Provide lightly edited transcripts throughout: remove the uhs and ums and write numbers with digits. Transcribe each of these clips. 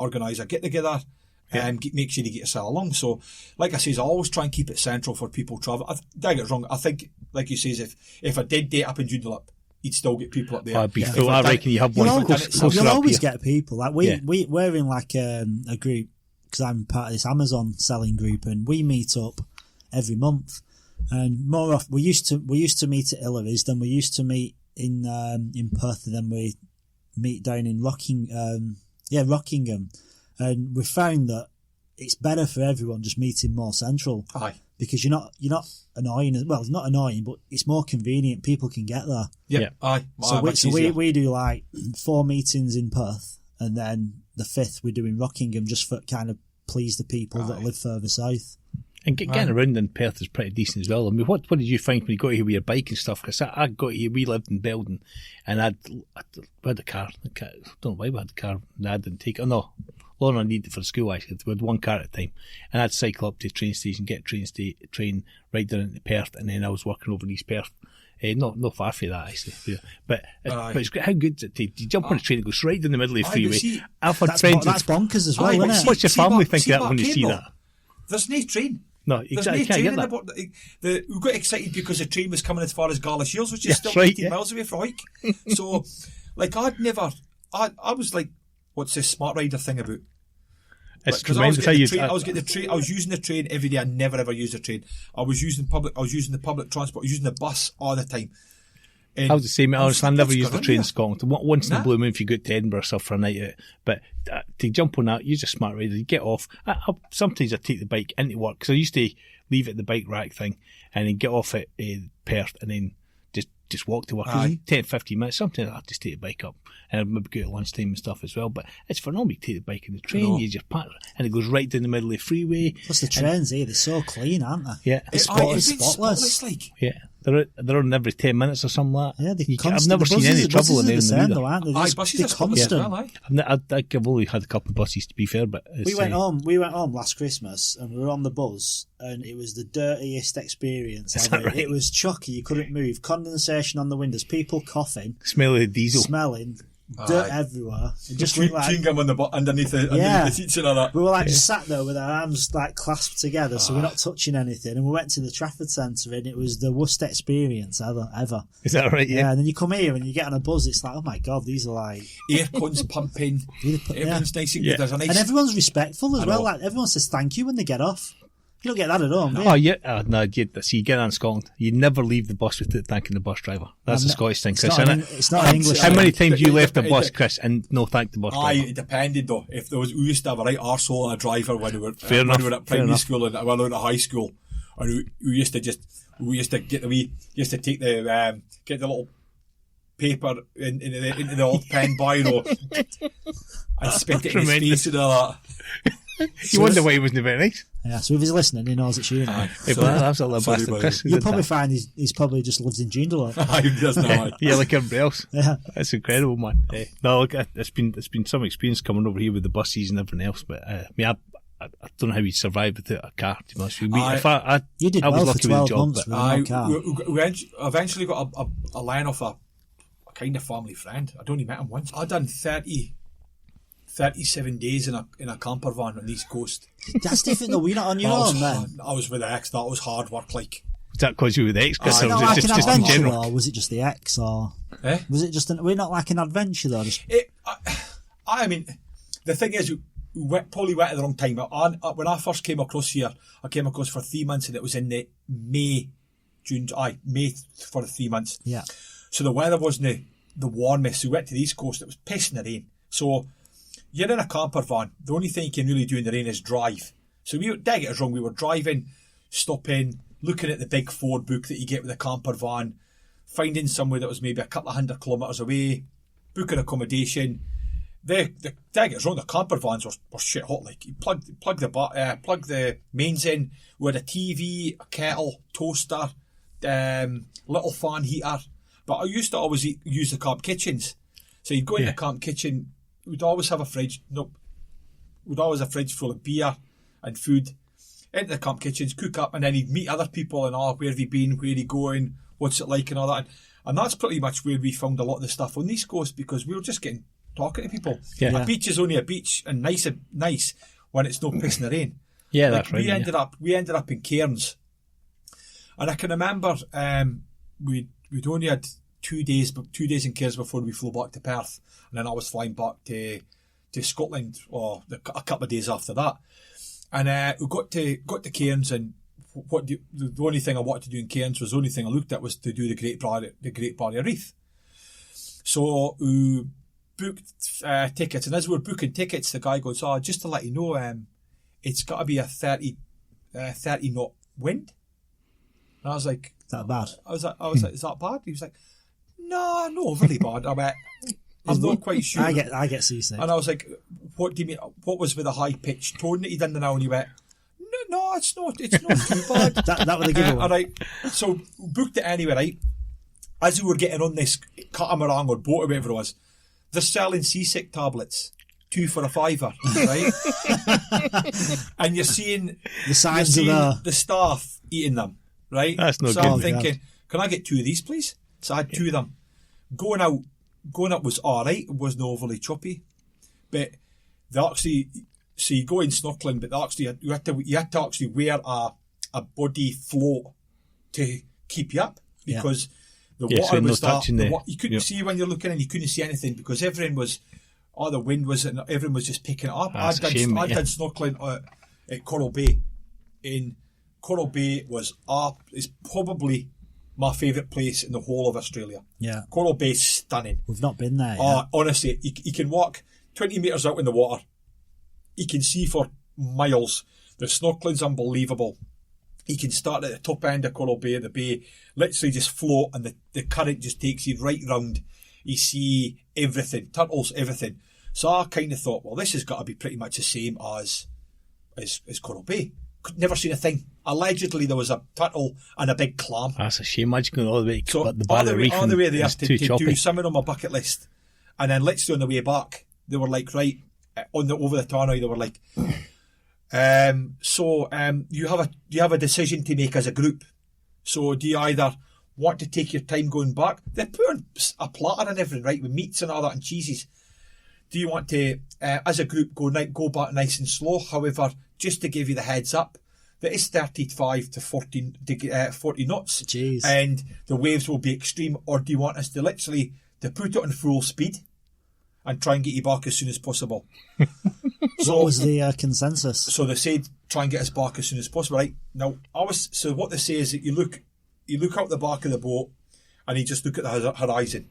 organise a get-together and make sure you get yourself along. So, like I says, I always try and keep it central for people travel. Don't get it wrong. I think, like you says, if I did date up in Joondalup, you'd still get people up there. I'd be full. I reckon you have one. You'll always get people. Like we're in like a group, because I'm part of this Amazon selling group, and we meet up every month. And more often, we used to meet at Hillary's, then we used to meet in Perth, and then we meet down in Rockingham. And we found that it's better for everyone just meeting more central. Aye. Because you're not annoying. Well, it's not annoying, but it's more convenient. People can get there. Yeah. Aye. So we do like 4 meetings in Perth, and then the 5th we're doing Rockingham, just for kind of please the people that live further south. And getting around in Perth is pretty decent as well. I mean, what did you find when you got here with your bike and stuff? Because I got here, we lived in Belden, and I had a car. I don't know why we had a car, and I didn't take it. Oh, no. Lauren needed it for school, actually. We had one car at the time. And I'd cycle up to the train station, get a train right down into Perth, and then I was working over in East Perth. Not far from that, actually. But it's great. How good is it to you jump on a train that goes right down the middle of the freeway? That's bonkers as well, isn't it? What's your family think of that when you see that? There's no train. No, exactly. There's no train we got excited because the train was coming as far as Galashiels, which is still 18 miles away from Hawick. So, like, I was like, what's this Smart Rider thing about? It's tremendous how I was getting the train. I was using the train every day. I never ever used the train. I was using the public transport. I was using the bus all the time. I was the same. I never used the train in Scotland. Once in a blue moon, if you go to Edinburgh or stuff for a night out. But to jump on that, use a Smart Rider. You get off. Sometimes I take the bike into work, because I used to leave it at the bike rack thing, and then get off at Perth, and then just walk to work. 10, 15 minutes. Sometimes I just take the bike up, and I'd maybe go at lunchtime and stuff as well. But it's phenomenal. You take the bike in the train, you just park, and it goes right down the middle of the freeway. Plus the trains here, they're so clean, aren't they? Yeah, it's spotless. Like, yeah. They're on every 10 minutes or something like that. Yeah, I've never seen any trouble in them either. Buses are constant. I've only had a couple of buses, to be fair, but we went home last Christmas, and we were on the buzz, and it was the dirtiest experience ever. Right? It was chucky, you couldn't move, condensation on the windows, people coughing, smelling diesel, dirt everywhere. It just looked like chewing gum underneath the seats and all that. We were like just sat there with our arms like clasped together, so we're not touching anything. And we went to the Trafford Centre, and it was the worst experience ever. Is that right? Yeah. And then you come here and you get on a buzz. It's like, oh my god, these are like air cons pumping. Everyone's nice and good. There's a nice, and everyone's respectful as well. Like everyone says thank you when they get off. You don't get that at home, do you? Oh, yeah. No, see, you get that in Scotland. You never leave the bus without thanking the bus driver. That's a Scottish thing, Chris, isn't it? It's not an English How many times you left the bus, Chris, and no thank the bus driver? It depended, though. If we used to have a right arsehole on a driver when we were at primary school and when we were at high school. And we used to take the little paper into the old pen biro and spit it in his face and all that. You wonder why he wasn't very nice. Yeah, so if he's listening, he knows it's you now. That's a little bastard, Chris. You'll probably find he's probably just lives in Joondalup. He does now. Yeah, like everybody else. Yeah. That's incredible, man. No, look, it's been some experience coming over here with the buses and everything else, but I don't know how we survived without a car, to be honest with you. You did well for 12 months with no car. We eventually got a line off a kind of family friend. I'd only met him once. I'd done 37 days in a camper van on the East Coast. That's different though. We're not on your own, man. I was with the ex. That was hard work. Like, was that because you were with the ex? Was it like an adventure, or was it just the ex, or was it just? We're not like an adventure though. I mean, the thing is, we probably went at the wrong time. When I first came across here, I came across for 3 months, and it was in the May for 3 months. Yeah. So the weather wasn't the warmest. So we went to the East Coast. It was pissing the rain. So you're in a camper van. The only thing you can really do in the rain is drive. So don't get us wrong, we were driving, stopping, looking at the big Ford book that you get with a camper van, finding somewhere that was maybe a couple of 100 kilometres away, booking accommodation. Don't get us wrong, the camper vans were shit hot. Like, you plug the mains in. We had a TV, a kettle, toaster, little fan heater. But I used to always use the camp kitchens. So you'd go in the camp kitchen. We'd always have a fridge. We'd always have a fridge full of beer and food. Into the camp kitchens, cook up, and then he'd meet other people and where have you been, where are you going, what's it like, and all that. And that's pretty much where we found a lot of the stuff on the East Coast, because we were just getting talking to people. Yeah. A beach is only a beach, and nice when it's no pissing the rain. Yeah, that's right. We ended up in Cairns, and I can remember we'd only had 2 days in Cairns before we flew back to Perth, and then I was flying back to Scotland a couple of days after that. And we got to Cairns, and the only thing I wanted to do in Cairns was the only thing I looked at was to do the Great Barrier Reef. So we booked tickets, and as we were booking tickets, the guy goes, "Oh, just to let you know, it's got to be a 30 knot wind." And I was like, "That bad?" I was like, "Is that bad?" He was like, "No, not overly bad." I'm not quite sure. I get seasick. And I was like, "What do you mean? What was with the high pitched tone that he did now?" And he went, "No, it's not too bad." that was a giveaway. So we booked it anyway, right? As we were getting on this catamaran or boat or whatever it was, they're selling seasick tablets, 2 for $5, right? And you're seeing the signs of the staff eating them, right? That's not so good. I'm thinking, can I get 2 of these, please? So I had 2 of them. Going up was all right. It wasn't overly choppy, but they actually, so you go in snorkeling, but they actually you had to actually wear a body float to keep you up, because the water was you couldn't see when you're looking, and you couldn't see anything because everything was, the wind was, and everyone was just picking it up. I did snorkeling at Coral Bay. In Coral Bay is probably my favourite place in the whole of Australia. Yeah, Coral Bay's stunning. We've not been there yet. Honestly, you can walk 20 metres out in the water. You can see for miles. The snorkeling's unbelievable. You can start at the top end of Coral Bay, the bay, literally just float, and the current just takes you right round. You see everything, turtles, everything. So I kind of thought, well, this has got to be pretty much the same as Coral Bay. Never seen a thing. Allegedly, there was a turtle and a big clam. That's a shame. Imagine going all the way to the all Barrier Reef. All the way there to choppy. do something on my bucket list. And then literally on the way back, they were like, right, over the Tarnoy, they were like, you have a decision to make as a group. So do you either want to take your time going back? They're putting a platter and everything, right, with meats and all that and cheeses. Do you want to, as a group, go back nice and slow? However, just to give you the heads up, that is 35 to 40 knots. Jeez. And the waves will be extreme. Or do you want us to literally to put it on full speed and try and get you back as soon as possible? What was the consensus? So they said try and get us back as soon as possible. Right now, so what they say is that you look out the back of the boat and you just look at the horizon.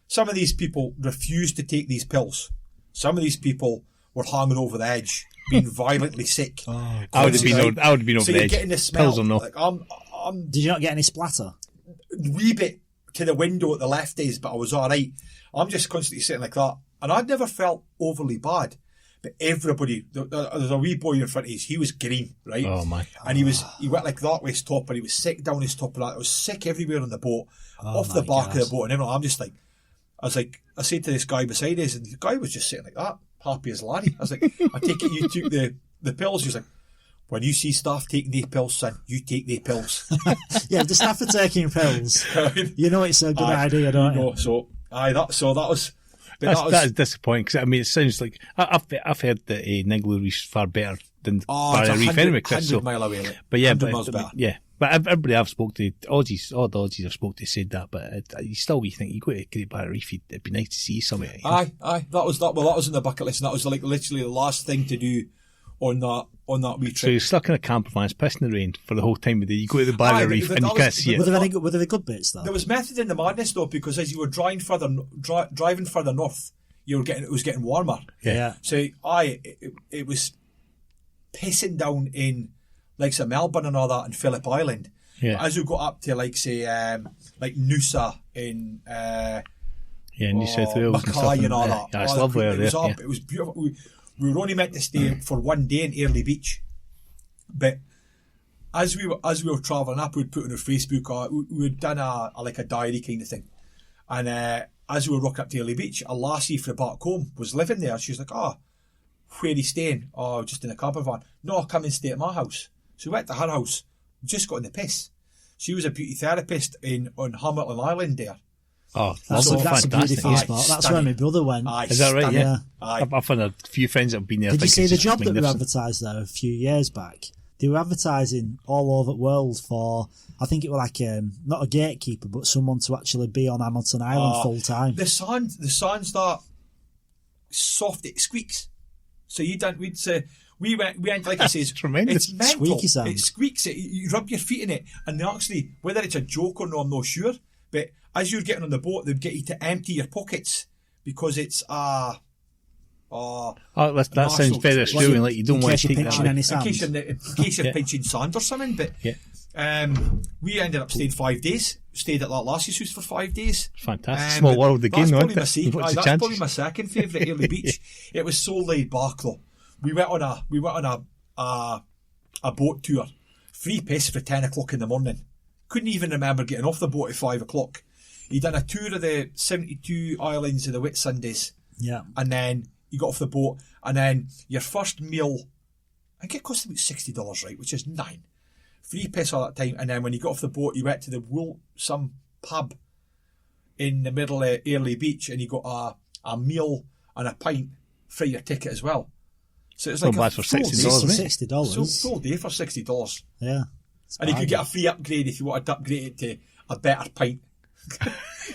Some of these people refused to take these pills. Some of these people were hanging over the edge, being violently sick. I would have been over the edge. So you're getting the smell. Pills or no? Like Did you not get any splatter? Wee bit to the window at the left is, but I was all right. I'm just constantly sitting like that, and I'd never felt overly bad. But everybody, there's a wee boy in front of us. He was green, right? Oh my! And he went like that with his top, and he was sick down his top, and that. It was sick everywhere on the boat, off the back of the boat, and everything. I'm just like, I said to this guy beside us, and the guy was just sitting like that, happy as Larry. I was like, I take it you took the pills. He was like, when you see staff taking the pills, son, you take the pills. Yeah, if the staff are taking pills, you know it's a good idea, don't you? So that was. That is disappointing, because I mean, it sounds like I've heard that Niggler Reef's far better than Barrier Reef anyway, Chris. 100 mile away. But yeah, 100 miles better. Yeah. But everybody I've spoke to, all the Aussies I've spoke to said that, but you think you go to Great Barrier Reef, it'd be nice to see something. You know? Aye. That was on the bucket list, and that was like literally the last thing to do on that wee trip. So you're stuck in a camper van, it's pissing the rain for the whole time of the day. You go to the Barrier Reef and you can't see it. Were there good bits though? There was method in the madness though, because as you were driving further north, it was getting warmer. Yeah. So it was pissing down in like say Melbourne and all that, and Phillip Island. Yeah. As we got up to like say like Noosa in New South Wales Mackay and all that. Yeah, it's lovely out there. It was beautiful. We were only meant to stay for one day in Airlie Beach, but as we were travelling up, we'd put on our Facebook, we'd done a diary kind of thing, and as we were walking up to Airlie Beach, a lassie from back home was living there. She was like, where are you staying? Oh, just in a camper van. No, come and stay at my house. So we went to her house, just got in the piss. She was a beauty therapist on Hamilton Island there. Oh, That's a fantastic. beautiful Aye, spot. That's stunning. where my brother went. Aye, Is that right? stunning. Yeah. Aye. I've had a few friends that have been there. Did I you think see it's the just job that were magnificent. advertised there a few years back? They were advertising all over the world for, I think it was like, not a gatekeeper, but someone to actually be on Hamilton Island full time. The sound's that soft, it squeaks. So we'd say, we went like I says, Tremendous. it's mental. Squeaky sound. It squeaks, you rub your feet in it, and they actually, whether it's a joke or not, I'm not sure, but as you're getting on the boat, they'd get you to empty your pockets, because it's that sounds very Australian, like you don't want to take that. any in sand. case you're pinching sand or something. But we ended up staying 5 days. Stayed at that lassie's house for 5 days. Fantastic. Small world again, though, isn't it? What's the That's chances? probably my second favourite Airlie Beach. It was so laid back though. We went on a boat tour, free piss for 10 o'clock in the morning. Couldn't even remember getting off the boat at 5 o'clock. He done a tour of the 72 islands of the Whitsundays. Yeah. And then you got off the boat, and then your first meal, I think it cost about $60, right, which is $9. Free piss all that time, and then when you got off the boat, you went to some pub in the middle of Airlie Beach, and you got a meal and a pint for your ticket as well. So it's like bad for $60, mate. So full day for $60. Yeah. And you could get a free upgrade if you wanted to upgrade it to a better pint.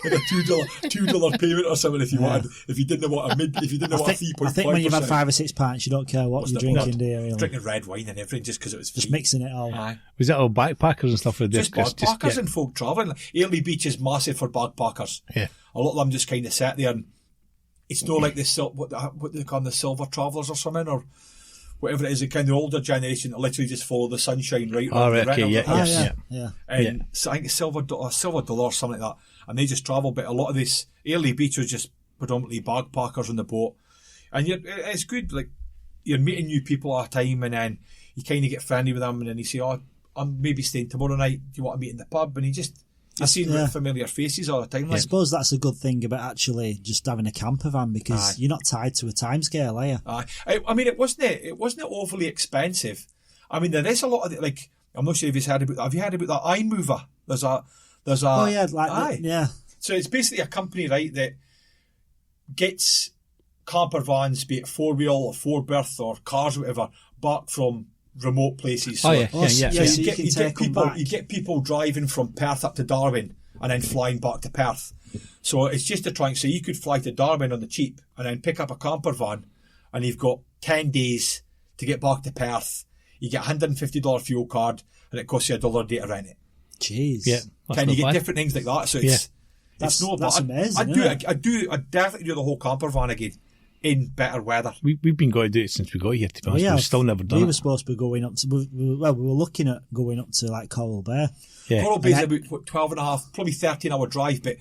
Like a $2 payment or something if you wanted. If you didn't want a 3.5%. I think when you've had 5 or 6 pints, you don't care what you're drinking, do you? Really? Drinking red wine and everything just because it was free. Just mixing it all. Aye. Was that all backpackers and stuff? Just backpackers and folk travelling. Airlie Beach is massive for backpackers. Yeah. A lot of them just kind of sat there, and it's not like what they call the silver travellers or something, or whatever it is, the kind of older generation that literally just follow the sunshine right around the okay, yeah. And so I think it's silver dollar or something like that, and they just travel. But a lot of this Airlie Beach was just predominantly backpackers on the boat, and it's good. Like you're meeting new people all the time, and then you kind of get friendly with them, and then you say, "Oh, I'm maybe staying tomorrow night. Do you want to meet in the pub?" And you're seeing familiar faces all the time. I suppose that's a good thing about actually just having a camper van, because you're not tied to a timescale, are you? I mean, it wasn't overly expensive. I mean, there is a lot of like, I'm not sure if you've heard about. Have you heard about that iMover? There's a. Oh yeah, yeah. So it's basically a company, right, that gets camper vans, be it 4-wheel or 4-berth or cars, or whatever, back from remote places. So, So you get people driving from Perth up to Darwin and then flying back to Perth. So it's just to try and say you could fly to Darwin on the cheap and then pick up a camper van, and you've got 10 days to get back to Perth. You get a $150 fuel card, and it costs you $1 a day to rent it. Jeez. Yeah. Can you get different things like that? So it's that's amazing. I definitely do the whole camper van again in better weather. We've been going to do it since we got here, to be honest. We've still never done it. We were supposed to be going up to, we were looking at going up to like Coral Bay. Yeah. Coral Bay's about 12 and a half, probably 13-hour drive, but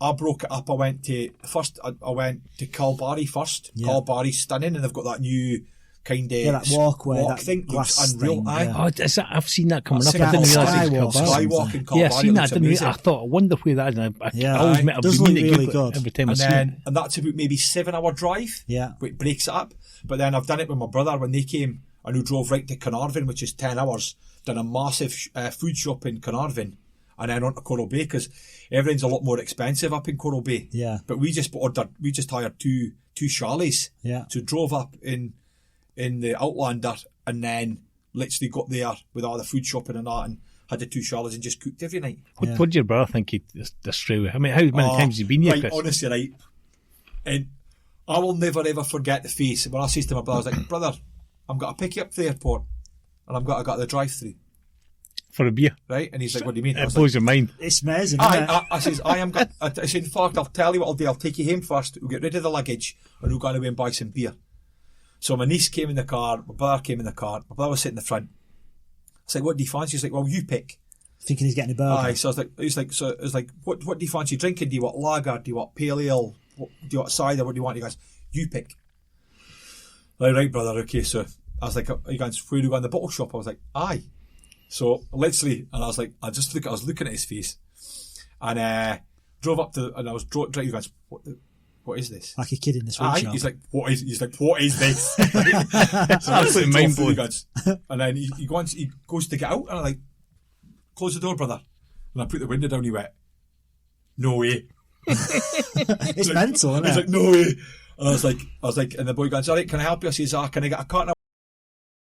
I broke it up. I went to Kalbarri first. Yeah. Kalbarri's stunning, and they've got that new kind of that walkway, that thing. glass Unreal. thing, Aye. yeah. Oh, I've seen that coming up. Sky- I didn't realise it was Skywalk. Kalbarri. Skywalk in Kalbarri. Yeah, I've seen that. Amazing. I thought, I wonder where that is. And I always met a does really look really good. every time I And see it. then, and that's about maybe 7-hour drive. Yeah. Which breaks it up. But then I've done it with my brother when they came, and who drove right to Carnarvon, which is 10 hours. Done a massive food shop in Carnarvon, and then on to Coral Bay, because everything's a lot more expensive up in Coral Bay. Yeah. But we just hired two chalets. Yeah. So drove up in the Outlander, and then literally got there with all the food shopping and that, and had the 2 chalets and just cooked every night. What did your brother think of Australia? I mean, how many times has he been here, Right, Chris? honestly, right. And I will never ever forget the face when I says to my brother, I was like, "Brother, I'm going to pick you up to the airport, and I'm going to go to the drive-through." For a beer? Right? And he's like, "What do you mean?" I It was blows your mind. It's amazing, isn't it? I says, I said, "In fact, I'll tell you what I'll do. I'll take you home first. We'll get rid of the luggage, and we'll go away and buy some beer." So my niece came in the car, my brother came in the car, my brother was sitting in the front. I was like, "What do you fancy?" He's like, "Well, you pick." Thinking he's getting a burger. Aye, so I was like, what do you fancy drinking? Do you want lager? Do you want pale ale? Do you want cider? What do you want? He goes, "You pick." Right, brother, okay, so I was like, "He goes, where do you go in the bottle shop?" I was like, "Aye." So literally, and I was like, I was looking at his face, and drove up to, and I was driving. He goes, "What is this?" Like a kid in the sweet shop. He's like, what is this? So Absolutely mind blowing. And then he goes to get out, and I'm like, "Close the door, brother." And I put the window down. He went, "No way." It's mental, isn't it? He's like, no way. And I was like, and the boy goes, all right, can I help you? I says, can I get a carton of